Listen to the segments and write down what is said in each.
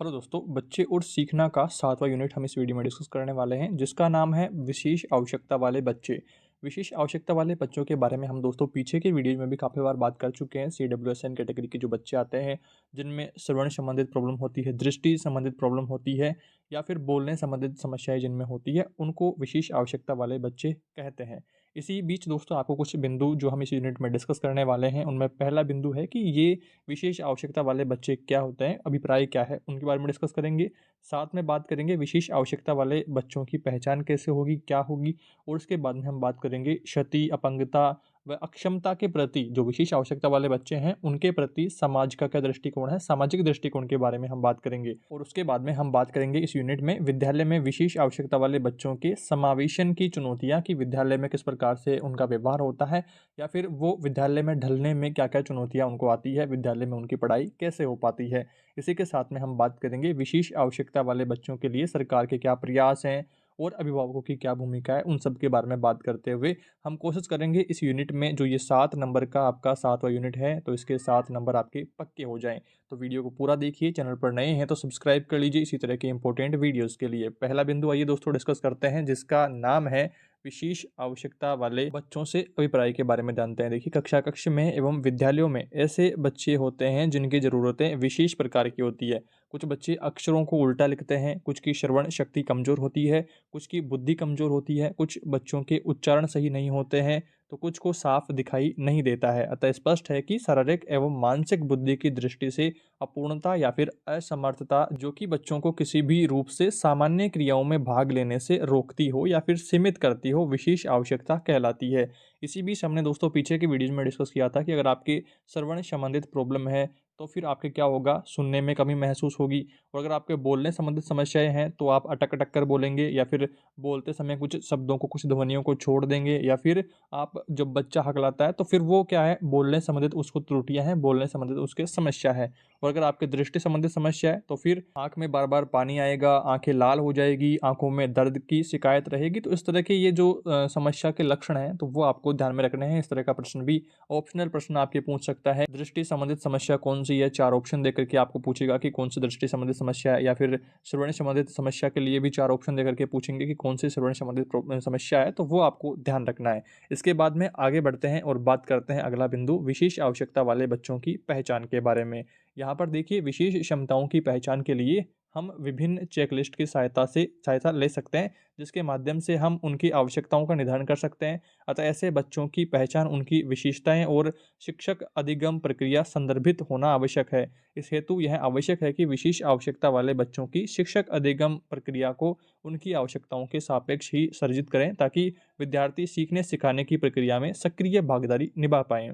Hello दोस्तों, बच्चे और सीखना का 7वां यूनिट हम इस वीडियो में डिस्कस करने वाले हैं, जिसका नाम है विशेष आवश्यकता वाले बच्चे। विशेष आवश्यकता वाले बच्चों के बारे में हम दोस्तों पीछे के वीडियो में भी काफ़ी बार बात कर चुके हैं। CWSN कैटेगरी के जो बच्चे आते हैं, जिनमें श्रवण संबंधित प्रॉब्लम होती है, दृष्टि संबंधित प्रॉब्लम होती है या फिर बोलने संबंधित समस्याएं जिनमें होती है, उनको विशेष आवश्यकता वाले बच्चे कहते हैं। इसी बीच दोस्तों आपको कुछ बिंदु जो हम इस यूनिट में डिस्कस करने वाले हैं, उनमें पहला बिंदु है कि ये विशेष आवश्यकता वाले बच्चे क्या होते हैं, अभिप्राय क्या है, उनके बारे में डिस्कस करेंगे। साथ में बात करेंगे विशेष आवश्यकता वाले बच्चों की पहचान कैसे होगी, क्या होगी, और उसके बाद में हम बात करेंगे क्षति, अपंगता व अक्षमता के प्रति जो विशेष आवश्यकता वाले बच्चे हैं, उनके प्रति समाज का क्या दृष्टिकोण है, सामाजिक दृष्टिकोण के बारे में हम बात करेंगे। और उसके बाद में हम बात करेंगे इस यूनिट में विद्यालय में विशेष आवश्यकता वाले बच्चों के समावेशन की चुनौतियाँ, कि विद्यालय में किस प्रकार से उनका व्यवहार होता है या फिर वो विद्यालय में ढलने में क्या-क्या चुनौतियाँ उनको आती है, विद्यालय में उनकी पढ़ाई कैसे हो पाती है। इसी के साथ में हम बात करेंगे विशेष आवश्यकता वाले बच्चों के लिए सरकार के क्या प्रयास हैं और अभिभावकों की क्या भूमिका है, उन सब के बारे में बात करते हुए हम कोशिश करेंगे इस यूनिट में, जो ये 7 नंबर का आपका 7वां यूनिट है, तो इसके 7 नंबर आपके पक्के हो जाएँ। तो वीडियो को पूरा देखिए, चैनल पर नए हैं तो सब्सक्राइब कर लीजिए इसी तरह के इंपॉर्टेंट वीडियोज़ के लिए। पहला बिंदु आइए दोस्तों डिस्कस करते हैं, जिसका नाम है विशेष आवश्यकता वाले बच्चों से अभिप्राय के बारे में जानते हैं। देखिए, कक्षा कक्ष में एवं विद्यालयों में ऐसे बच्चे होते हैं जिनकी ज़रूरतें विशेष प्रकार की होती है। कुछ बच्चे अक्षरों को उल्टा लिखते हैं, कुछ की श्रवण शक्ति कमज़ोर होती है, कुछ की बुद्धि कमज़ोर होती है, कुछ बच्चों के उच्चारण सही नहीं होते हैं, तो कुछ को साफ दिखाई नहीं देता है। अतः स्पष्ट है कि शारीरिक एवं मानसिक बुद्धि की दृष्टि से अपूर्णता या फिर असमर्थता, जो कि बच्चों को किसी भी रूप से सामान्य क्रियाओं में भाग लेने से रोकती हो या फिर सीमित करती हो, विशेष आवश्यकता कहलाती है। इसी बीच हमने दोस्तों पीछे की वीडियोज़ में डिस्कस किया था कि अगर आपके श्रवण संबंधित प्रॉब्लम है, तो फिर आपके क्या होगा, सुनने में कमी महसूस होगी। और अगर आपके बोलने संबंधित समस्याएँ हैं, तो आप अटक-अटक कर बोलेंगे या फिर बोलते समय कुछ शब्दों को, कुछ ध्वनियों को छोड़ देंगे, या फिर आप जब बच्चा हकलाता है, तो फिर वो क्या है, बोलने संबंधित उसको त्रुटियाँ हैं, बोलने संबंधित उसके समस्या है। और अगर आपके दृष्टि संबंधित समस्या है, तो फिर आँख में बार-बार पानी आएगा, आँखें लाल हो जाएगी, आँखों में दर्द की शिकायत रहेगी। तो इस तरह के ये जो समस्या के लक्षण हैं, तो वो आपको ध्यान में रखने हैं। इस तरह का प्रश्न भी, ऑप्शनल प्रश्न आपके पूछ सकता है। दृष्टि संबंधित समस्या कौन-सी है? 4 ऑप्शन देकर के आपको पूछेगा कि कौन-सी दृष्टि संबंधित समस्या है, या फिर श्रवण संबंधित समस्या के लिए भी 4 ऑप्शन देकर के पूछेंगे कि कौन-सी श्रवण संबंधित समस्या है, तो वो आपको ध्यान रखना है। इसके बाद में आगे बढ़ते हैं और बात करते हैं अगला बिंदु विशेष आवश्यकता वाले बच्चों की पहचान के बारे में। यहाँ पर देखिए, विशेष क्षमताओं की पहचान के लिए हम विभिन्न चेकलिस्ट की सहायता ले सकते हैं, जिसके माध्यम से हम उनकी आवश्यकताओं का निर्धारण कर सकते हैं। अतः ऐसे बच्चों की पहचान उनकी विशेषताएं और शिक्षक अधिगम प्रक्रिया संदर्भित होना आवश्यक है। इस हेतु यह आवश्यक है कि विशेष आवश्यकता वाले बच्चों की शिक्षक अधिगम प्रक्रिया को उनकी आवश्यकताओं के सापेक्ष ही सर्जित करें, ताकि विद्यार्थी सीखने सिखाने की प्रक्रिया में सक्रिय भागीदारी निभा पाएँ।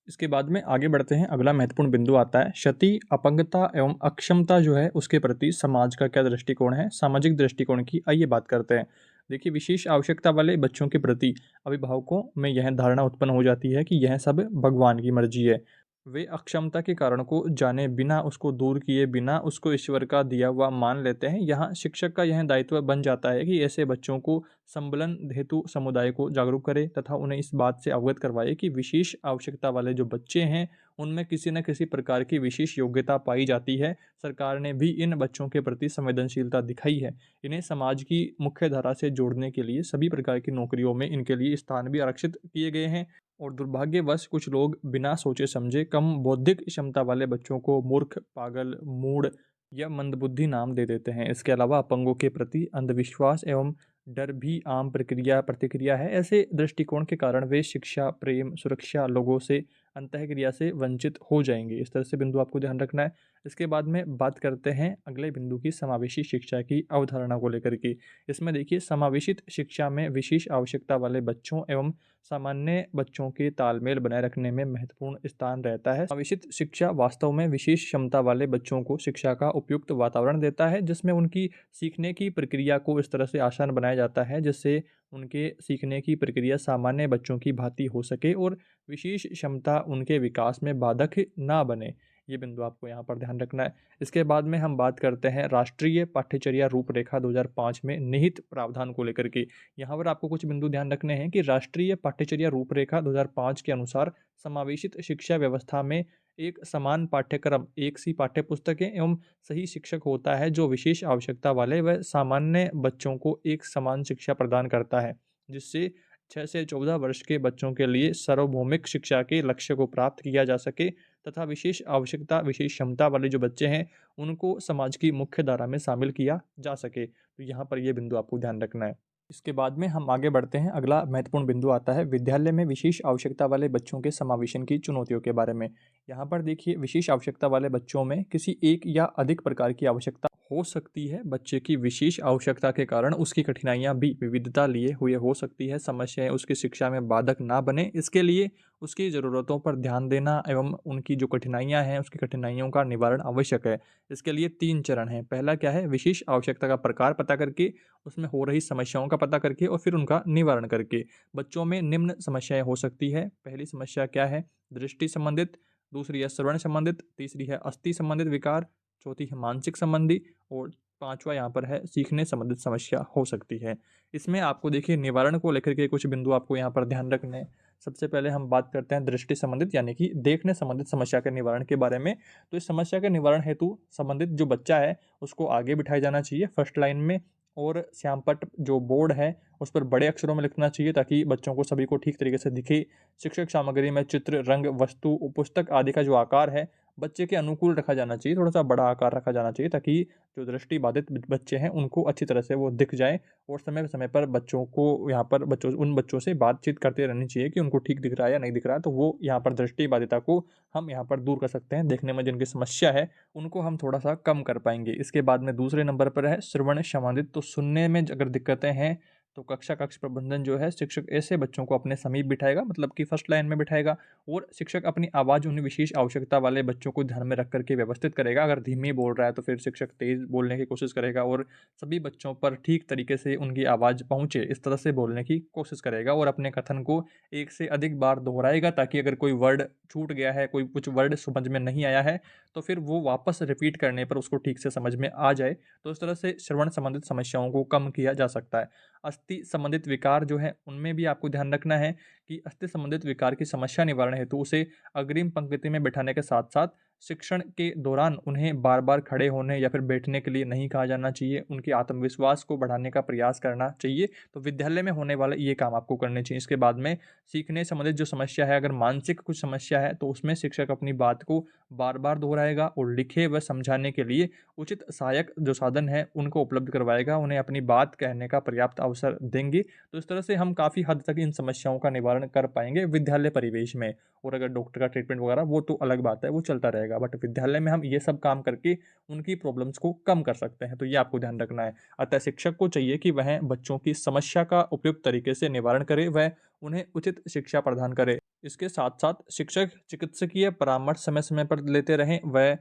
इसके बाद में आगे बढ़ते हैं, अगला महत्वपूर्ण बिंदु आता है क्षति, अपंगता एवं अक्षमता जो है उसके प्रति समाज का क्या दृष्टिकोण है, सामाजिक दृष्टिकोण की आइए बात करते हैं। देखिए, विशेष आवश्यकता वाले बच्चों के प्रति अभिभावकों में यह धारणा उत्पन्न हो जाती है कि यह सब भगवान की मर्जी है। वे अक्षमता के कारण को जाने बिना, उसको दूर किए बिना, उसको ईश्वर का दिया हुआ मान लेते हैं। यहाँ शिक्षक का यह दायित्व बन जाता है कि ऐसे बच्चों को संबलन हेतु समुदाय को जागरूक करे तथा उन्हें इस बात से अवगत करवाए कि विशेष आवश्यकता वाले जो बच्चे हैं, उनमें किसी न किसी प्रकार की विशेष योग्यता पाई जाती है। सरकार ने भी इन बच्चों के प्रति संवेदनशीलता दिखाई है। इन्हें समाज की मुख्य धारा से जोड़ने के लिए सभी प्रकार की नौकरियों में इनके लिए स्थान भी आरक्षित किए गए हैं। और दुर्भाग्यवश कुछ लोग बिना सोचे समझे कम बौद्धिक क्षमता वाले बच्चों को मूर्ख, पागल, मूढ़ या मंदबुद्धि नाम दे देते हैं। इसके अलावा अपंगों के प्रति अंधविश्वास एवं डर भी आम प्रतिक्रिया है। ऐसे दृष्टिकोण के कारण वे शिक्षा, प्रेम, सुरक्षा, लोगों से अंतःक्रिया से वंचित हो जाएंगे। इस तरह से बिंदु आपको ध्यान रखना है। इसके बाद में बात करते हैं अगले बिंदु की, समावेशी शिक्षा की अवधारणा को लेकर के। इसमें देखिए, समावेशित शिक्षा में विशेष आवश्यकता वाले बच्चों एवं सामान्य बच्चों के तालमेल बनाए रखने में महत्वपूर्ण स्थान रहता है। समावेशित शिक्षा वास्तव में विशेष क्षमता वाले बच्चों को शिक्षा का उपयुक्त वातावरण देता है, जिसमें उनकी सीखने की प्रक्रिया को इस तरह से आसान बनाया जाता है जिससे उनके सीखने की प्रक्रिया सामान्य बच्चों की भांति हो सके और विशेष क्षमता उनके विकास में बाधक ना बने। ये बिंदु आपको यहाँ पर ध्यान रखना है। इसके बाद में हम बात करते हैं राष्ट्रीय पाठ्यचर्या रूपरेखा 2005 में निहित प्रावधान को लेकर के। यहाँ पर आपको कुछ बिंदु ध्यान रखने हैं कि राष्ट्रीय पाठ्यचर्या रूपरेखा 2005 के अनुसार समावेशित शिक्षा व्यवस्था में एक समान पाठ्यक्रम, एक सी पाठ्यपुस्तकें एवं सही शिक्षक होता है जो विशेष आवश्यकता वाले व सामान्य बच्चों को एक समान शिक्षा प्रदान करता है, जिससे 6 से 14 वर्ष के बच्चों के लिए सार्वभौमिक शिक्षा के लक्ष्य को प्राप्त किया जा सके तथा विशेष आवश्यकता, विशेष क्षमता वाले जो बच्चे हैं, उनको समाज की मुख्य धारा में शामिल किया जा सके। तो यहाँ पर ये बिंदु आपको ध्यान रखना है। इसके बाद में हम आगे बढ़ते हैं। अगला महत्वपूर्ण बिंदु आता है विद्यालय में विशेष आवश्यकता वाले बच्चों के समावेशन की चुनौतियों के बारे में। यहाँ पर देखिए, विशेष आवश्यकता वाले बच्चों में किसी एक या अधिक प्रकार की आवश्यकता हो सकती है। बच्चे की विशेष आवश्यकता के कारण उसकी कठिनाइयाँ भी विविधता लिए हुए हो सकती है। समस्याएं उसकी शिक्षा में बाधक ना बने, इसके लिए उसकी ज़रूरतों पर ध्यान देना एवं उनकी जो कठिनाइयाँ हैं, उसकी कठिनाइयों का निवारण आवश्यक है। इसके लिए 3 चरण हैं। पहला क्या है, विशेष आवश्यकता का प्रकार पता करके, उसमें हो रही समस्याओं का पता करके और फिर उनका निवारण करके। बच्चों में निम्न समस्याएं हो सकती है। पहली समस्या क्या है, दृष्टि संबंधित, दूसरी है श्रवण संबंधित, तीसरी है अस्थि संबंधित विकार, चौथी है मानसिक संबंधी और पांचवा यहाँ पर है सीखने संबंधित समस्या हो सकती है। इसमें आपको देखिए निवारण को लेकर के कुछ बिंदु आपको यहाँ पर ध्यान रखने हैं। सबसे पहले हम बात करते हैं दृष्टि संबंधित यानी कि देखने संबंधित समस्या के निवारण के बारे में। तो इस समस्या के निवारण हेतु संबंधित जो बच्चा है उसको आगे बिठाया जाना चाहिए फर्स्ट लाइन में, और श्यामपट्ट जो बोर्ड है उस पर बड़े अक्षरों में लिखना चाहिए ताकि बच्चों को सभी को ठीक तरीके से दिखे। शिक्षक सामग्री में चित्र, रंग, वस्तु, पुस्तक आदि का जो आकार है बच्चे के अनुकूल रखा जाना चाहिए, थोड़ा सा बड़ा आकार रखा जाना चाहिए ताकि जो दृष्टि बाधित बच्चे हैं उनको अच्छी तरह से वो दिख जाए। और समय समय पर बच्चों को यहाँ पर उन बच्चों से बातचीत करते रहनी चाहिए कि उनको ठीक दिख रहा है या नहीं दिख रहा है। तो वो यहाँ पर दृष्टि बाधिता को हम यहाँ पर दूर कर सकते हैं। देखने में जिनकी समस्या है उनको हम थोड़ा सा कम कर पाएंगे। इसके बाद में दूसरे नंबर पर है श्रवण संबंधित। तो सुनने में अगर दिक्कतें हैं तो कक्षा कक्ष प्रबंधन जो है, शिक्षक ऐसे बच्चों को अपने समीप बिठाएगा, मतलब कि फर्स्ट लाइन में बिठाएगा, और शिक्षक अपनी आवाज़ उन्हें विशेष आवश्यकता वाले बच्चों को ध्यान में रख करके व्यवस्थित करेगा। अगर धीमे बोल रहा है तो फिर शिक्षक तेज़ बोलने की कोशिश करेगा और सभी बच्चों पर ठीक तरीके से उनकी आवाज़ पहुँचे इस तरह से बोलने की कोशिश करेगा और अपने कथन को एक से अधिक बार दोहराएगा ताकि अगर कोई वर्ड छूट गया है, कोई कुछ वर्ड समझ में नहीं आया है, तो फिर वो वापस रिपीट करने पर उसको ठीक से समझ में आ जाए। तो इस तरह से श्रवण संबंधित समस्याओं को कम किया जा सकता है। अस्थि संबंधित विकार जो है उनमें भी आपको ध्यान रखना है कि अस्थि संबंधित विकार की समस्या निवारण हेतु उसे अग्रिम पंक्ति में बैठाने के साथ साथ शिक्षण के दौरान उन्हें बार बार खड़े होने या फिर बैठने के लिए नहीं कहा जाना चाहिए। उनके आत्मविश्वास को बढ़ाने का प्रयास करना चाहिए। तो विद्यालय में होने वाले ये काम आपको करने चाहिए। इसके बाद में सीखने संबंधित जो समस्या है, अगर मानसिक कुछ समस्या है तो उसमें शिक्षक अपनी बात को बार बार दोहराएगा और लिखे व समझाने के लिए उचित सहायक जो साधन है उनको उपलब्ध करवाएगा, उन्हें अपनी बात कहने का पर्याप्त अवसर देंगे। तो इस तरह से हम काफ़ी हद तक इन समस्याओं का निवारण कर पाएंगे विद्यालय परिवेश में। और अगर डॉक्टर का ट्रीटमेंट वगैरह वो तो अलग बात है, वो चलता रहेगा, बट विद्यालय में हम ये सब काम करके उनकी प्रॉब्लम्स को कम कर सकते हैं। तो ये आपको ध्यान रखना है। अतः शिक्षक को चाहिए कि वह बच्चों की समस्या का उपयुक्त तरीके से निवारण करे, वह उन्हें उचित शिक्षा प्रदान करे। इसके साथ साथ शिक्षक चिकित्सकीय परामर्श समय समय पर लेते रहें, वह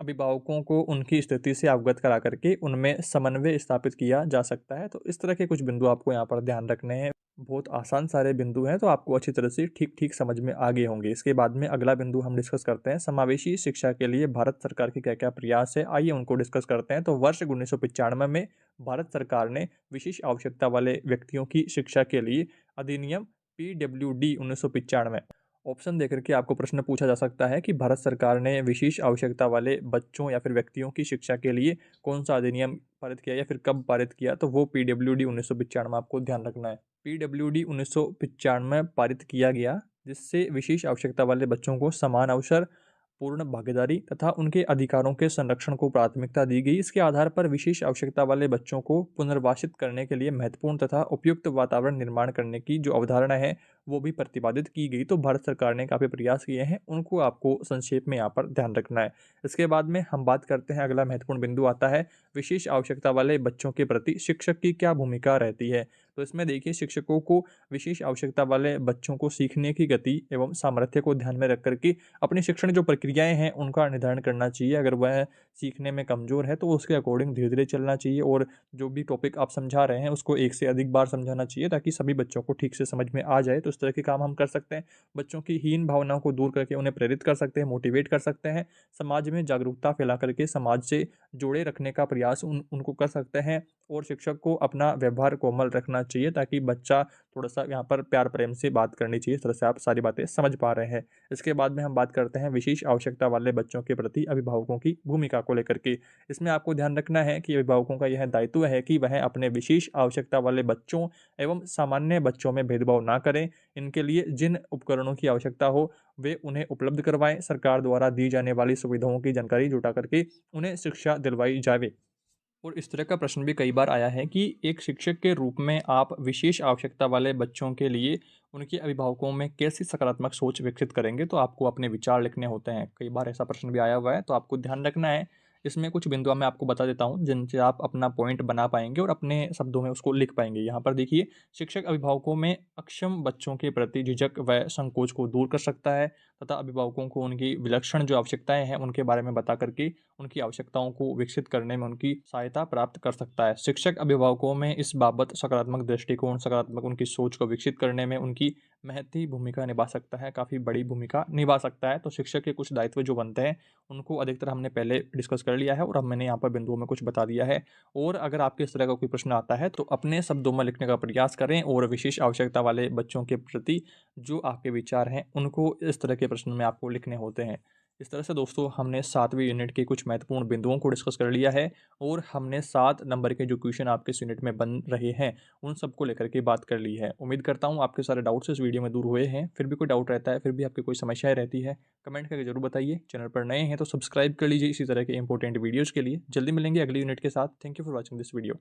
अभिभावकों को उनकी स्थिति से अवगत करा करके उनमें समन्वय स्थापित किया जा सकता है। तो इस तरह के कुछ बिंदु आपको यहाँ पर ध्यान रखने हैं। बहुत आसान सारे बिंदु हैं, तो आपको अच्छी तरह से ठीक ठीक समझ में आ गए होंगे। इसके बाद में अगला बिंदु हम डिस्कस करते हैं, समावेशी शिक्षा के लिए भारत सरकार के क्या क्या प्रयास है, आइए उनको डिस्कस करते हैं। तो वर्ष 1995 में भारत सरकार ने विशेष आवश्यकता वाले व्यक्तियों की शिक्षा के लिए अधिनियम PWD 1995, ऑप्शन देकर के आपको प्रश्न पूछा जा सकता है कि भारत सरकार ने विशेष आवश्यकता वाले बच्चों या फिर व्यक्तियों की शिक्षा के लिए कौन सा अधिनियम पारित किया या फिर कब पारित किया। तो वो PWD 1995 आपको ध्यान रखना है। PWD 1995 पारित किया गया जिससे विशेष आवश्यकता वाले बच्चों को समान अवसर, पूर्ण भागीदारी तथा उनके अधिकारों के संरक्षण को प्राथमिकता दी गई। इसके आधार पर विशेष आवश्यकता वाले बच्चों को पुनर्वासित करने के लिए महत्वपूर्ण तथा उपयुक्त वातावरण निर्माण करने की जो अवधारणा है वो भी प्रतिपादित की गई। तो भारत सरकार ने काफ़ी प्रयास किए हैं, उनको आपको संक्षेप में यहाँ पर ध्यान रखना है। इसके बाद में हम बात करते हैं, अगला महत्वपूर्ण बिंदु आता है विशेष आवश्यकता वाले बच्चों के प्रति शिक्षक की क्या भूमिका रहती है। तो इसमें देखिए, शिक्षकों को विशेष आवश्यकता वाले बच्चों को सीखने की गति एवं सामर्थ्य को ध्यान में रख करके अपनी शिक्षण जो प्रक्रियाएं हैं उनका निर्धारण करना चाहिए। अगर वह सीखने में कमज़ोर है तो उसके अकॉर्डिंग धीरे धीरे चलना चाहिए और जो भी टॉपिक आप समझा रहे हैं उसको एक से अधिक बार समझाना चाहिए ताकि सभी बच्चों को ठीक से समझ में आ जाए। तो इस तरह के काम हम कर सकते हैं। बच्चों की हीन भावनाओं को दूर करके उन्हें प्रेरित कर सकते हैं, मोटिवेट कर सकते हैं। समाज में जागरूकता फैला करके समाज से जोड़े रखने का प्रयास उनको कर सकते हैं। और शिक्षक को अपना व्यवहार कोमल रखना चाहिए, ताकि बच्चा थोड़ा-सा यहाँ पर प्यार प्रेम से बात करनी चाहिए। इस तरह से आप सारी बातें समझ पा रहे हैं। इसके बाद में हम बात करते हैं विशेष आवश्यकता वाले बच्चों के प्रति अभिभावकों की भूमिका को लेकर के। इसमें आपको ध्यान रखना है कि अभिभावकों का यह दायित्व है कि वह अपने विशेष आवश्यकता वाले बच्चों एवं सामान्य बच्चों में भेदभाव ना करें। इनके लिए जिन उपकरणों की आवश्यकता हो, वे उन्हें उपलब्ध करवाएँ। सरकार द्वारा दी जाने वाली सुविधाओं की जानकारी जुटा करके उन्हें शिक्षा दिलवाई जावे। और इस तरह का प्रश्न भी कई बार आया है कि एक शिक्षक के रूप में आप विशेष आवश्यकता वाले बच्चों के लिए उनके अभिभावकों में कैसी सकारात्मक सोच विकसित करेंगे? तो आपको अपने विचार लिखने होते हैं। कई बार ऐसा प्रश्न भी आया हुआ है, तो आपको ध्यान रखना है। इसमें कुछ बिंदु मैं आपको बता देता हूँ, जिनसे आप अपना पॉइंट बना पाएँगे और अपने शब्दों में उसको लिख पाएँगे। यहाँ पर देखिए, शिक्षक अभिभावकों में अक्षम बच्चों के प्रति झिझक व संकोच को दूर कर सकता है तथा अभिभावकों को उनकी विलक्षण जो आवश्यकताएँ हैं, उनके बारे में बता कर के उनकी आवश्यकताओं को विकसित करने में उनकी सहायता प्राप्त कर सकता है। शिक्षक अभिभावकों में इस बाबत सकारात्मक दृष्टिकोण, सकारात्मक उनकी सोच को विकसित करने में उनकी महती भूमिका निभा सकता है, काफ़ी बड़ी भूमिका निभा सकता है। तो शिक्षक के कुछ दायित्व जो बनते हैं, उनको अधिकतर हमने पहले डिस्कस कर लिया है और अब मैंने यहाँ पर बिंदुओं में कुछ बता दिया है। और अगर आपके इस तरह का कोई प्रश्न आता है, तो अपने शब्दों में लिखने का प्रयास करें और विशेष आवश्यकता वाले बच्चों के प्रति जो आपके विचार हैं, उनको इस तरह के प्रश्न में आपको लिखने होते हैं। इस तरह से दोस्तों हमने 7वीं यूनिट के कुछ महत्वपूर्ण बिंदुओं को डिस्कस कर लिया है और हमने 7 नंबर के जो क्वेश्चन आपके इस यूनिट में बन रहे हैं, उन सबको लेकर के बात कर ली है। उम्मीद करता हूँ आपके सारे डाउट्स इस वीडियो में दूर हुए हैं। फिर भी कोई डाउट रहता है, फिर भी आपकी कोई समस्याएँ रहती है, कमेंट करके ज़रूर बताइए। चैनल पर नए हैं तो सब्सक्राइब कर लीजिए इसी तरह के इंपॉर्टेंट वीडियोज़ के लिए। जल्दी मिलेंगे अगली यूनिट के साथ। Thank you for watching this video.